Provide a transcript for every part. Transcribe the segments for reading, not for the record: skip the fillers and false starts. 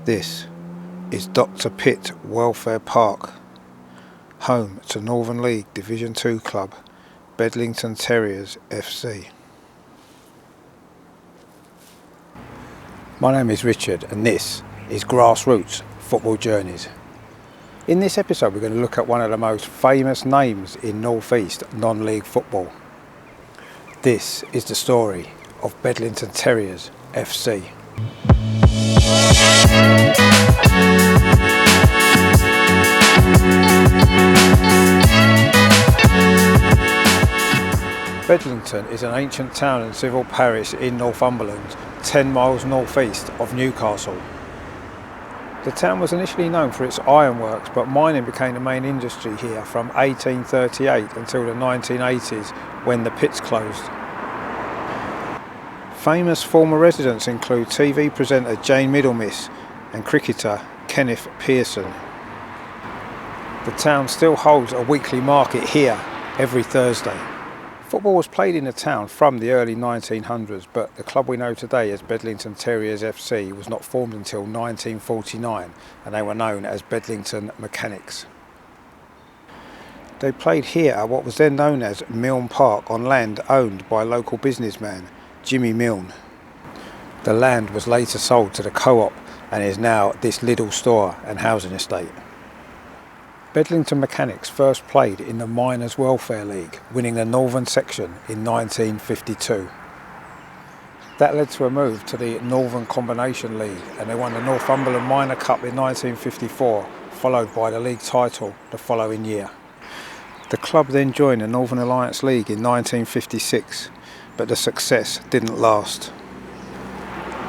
This is Dr. Pitt Welfare Park, home to Northern League Division 2 club Bedlington Terriers FC. My name is Richard and this is Grassroots Football Journeys. In this episode we're going to look at one of the most famous names in North East non-league football. This is the story of Bedlington Terriers FC. Bedlington is an ancient town and civil parish in Northumberland, 10 miles northeast of Newcastle. The town was initially known for its ironworks, but mining became the main industry here from 1838 until the 1980s when the pits closed. Famous former residents include TV presenter Jane Middlemiss and cricketer Kenneth Pearson. The town still holds a weekly market here every Thursday. Football was played in the town from the early 1900s, but the club we know today as Bedlington Terriers FC was not formed until 1949, and they were known as Bedlington Mechanics. They played here at what was then known as Milne Park on land owned by local businessman Jimmy Milne. The land was later sold to the co-op and is now this Lidl store and housing estate. Bedlington Mechanics first played in the Miners' Welfare League, winning the Northern section in 1952. That led to a move to the Northern Combination League, and they won the Northumberland Minor Cup in 1954, followed by the league title the following year. The club then joined the Northern Alliance League in 1956, but the success didn't last.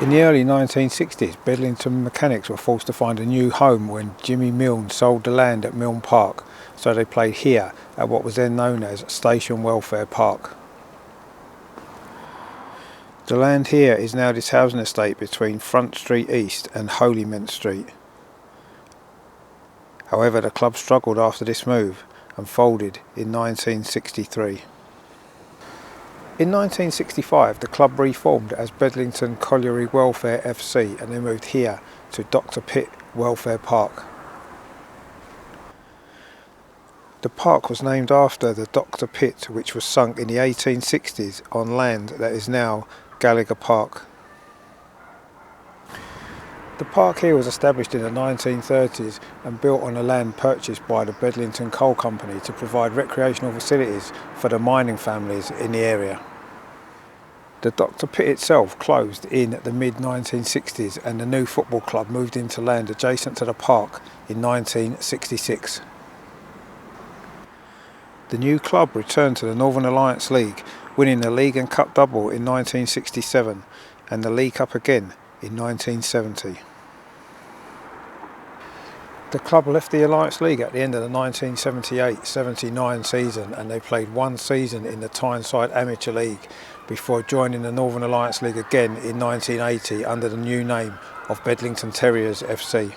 In the early 1960s, Bedlington Mechanics were forced to find a new home when Jimmy Milne sold the land at Milne Park, so they played here at what was then known as Station Welfare Park. The land here is now this housing estate between Front Street East and Holyment Street. However, the club struggled after this move and folded in 1963. In 1965, the club reformed as Bedlington Colliery Welfare FC and they moved here to Dr. Pitt Welfare Park. The park was named after the Dr. Pitt, which was sunk in the 1860s on land that is now Gallagher Park. The park here was established in the 1930s and built on the land purchased by the Bedlington Coal Company to provide recreational facilities for the mining families in the area. The Dr. Pitt itself closed in the mid-1960s and the new football club moved into land adjacent to the park in 1966. The new club returned to the Northern Alliance League, winning the League and Cup double in 1967 and the League Cup again in 1970. The club left the Alliance League at the end of the 1978-79 season and they played one season in the Tyneside Amateur League before joining the Northern Alliance League again in 1980 under the new name of Bedlington Terriers FC.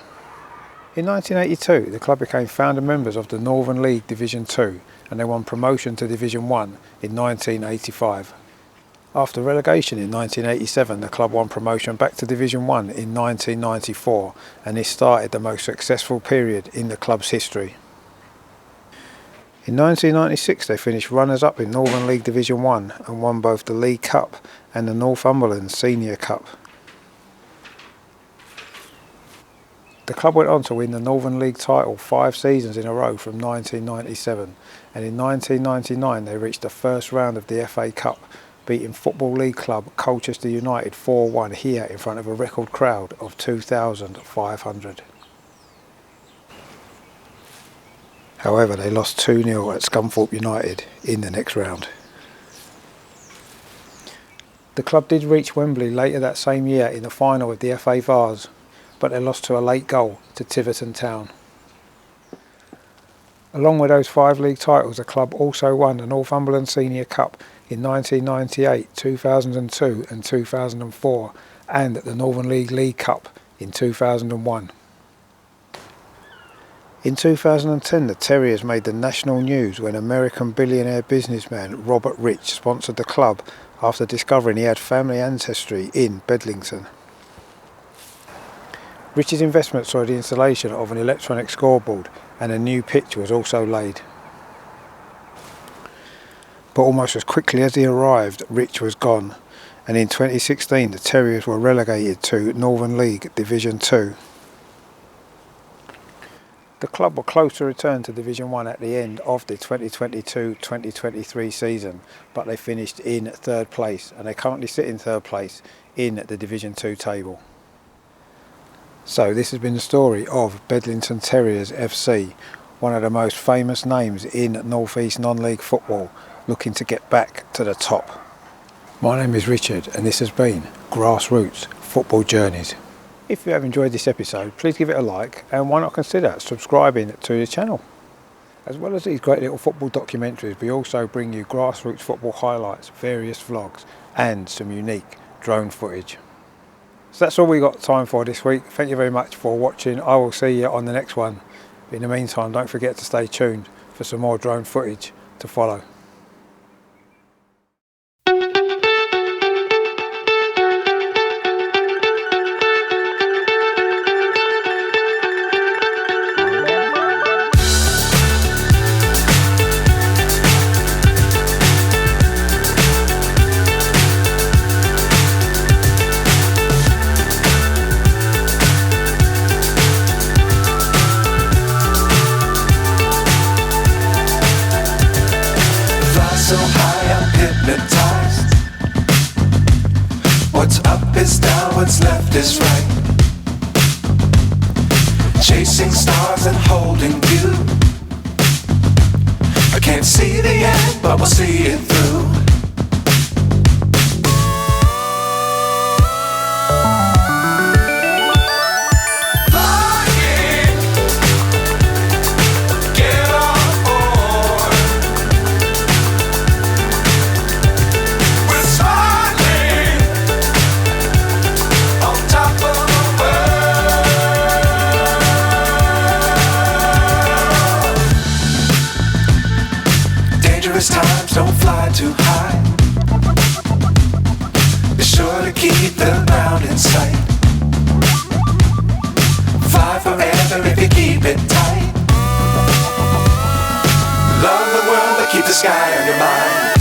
In 1982 the club became founder members of the Northern League Division 2 and they won promotion to Division 1 in 1985. After relegation in 1987, the club won promotion back to Division 1 in 1994 and this started the most successful period in the club's history. In 1996 they finished runners-up in Northern League Division 1 and won both the League Cup and the Northumberland Senior Cup. The club went on to win the Northern League title 5 seasons in a row from 1997 and in 1999 they reached the first round of the FA Cup, beating Football League club Colchester United 4-1 here in front of a record crowd of 2,500. However, they lost 2-0 at Scunthorpe United in the next round. The club did reach Wembley later that same year in the final of the FA Vase, but they lost to a late goal to Tiverton Town. Along with those 5 league titles, the club also won the Northumberland Senior Cup in 1998, 2002 and 2004 and the Northern League Cup in 2001. In 2010 the Terriers made the national news when American billionaire businessman Robert Rich sponsored the club after discovering he had family ancestry in Bedlington. Rich's investment saw the installation of an electronic scoreboard, and a new pitch was also laid. But almost as quickly as he arrived, Rich was gone, and in 2016 the Terriers were relegated to Northern League Division 2. The club were close to return to Division 1 at the end of the 2022-2023 season, but they finished in third place, and they currently sit in third place in the Division 2 table. So this has been the story of Bedlington Terriers FC, one of the most famous names in North East non-league football, looking to get back to the top. My name is Richard, and this has been Grassroots Football Journeys. If you have enjoyed this episode, please give it a like, and why not consider subscribing to the channel. As well as these great little football documentaries, we also bring you grassroots football highlights, various vlogs, and some unique drone footage. So that's all we got time for this week. Thank you very much for watching. I will see you on the next one. In the meantime, don't forget to stay tuned for some more drone footage to follow. So high I'm hypnotized. What's up is down, what's left is right. Chasing stars and holding you. I can't see the end, but we'll see it through. Dangerous times, don't fly too high. Be sure to keep the ground in sight. Fly forever if you keep it tight. Love the world, but keep the sky on your mind.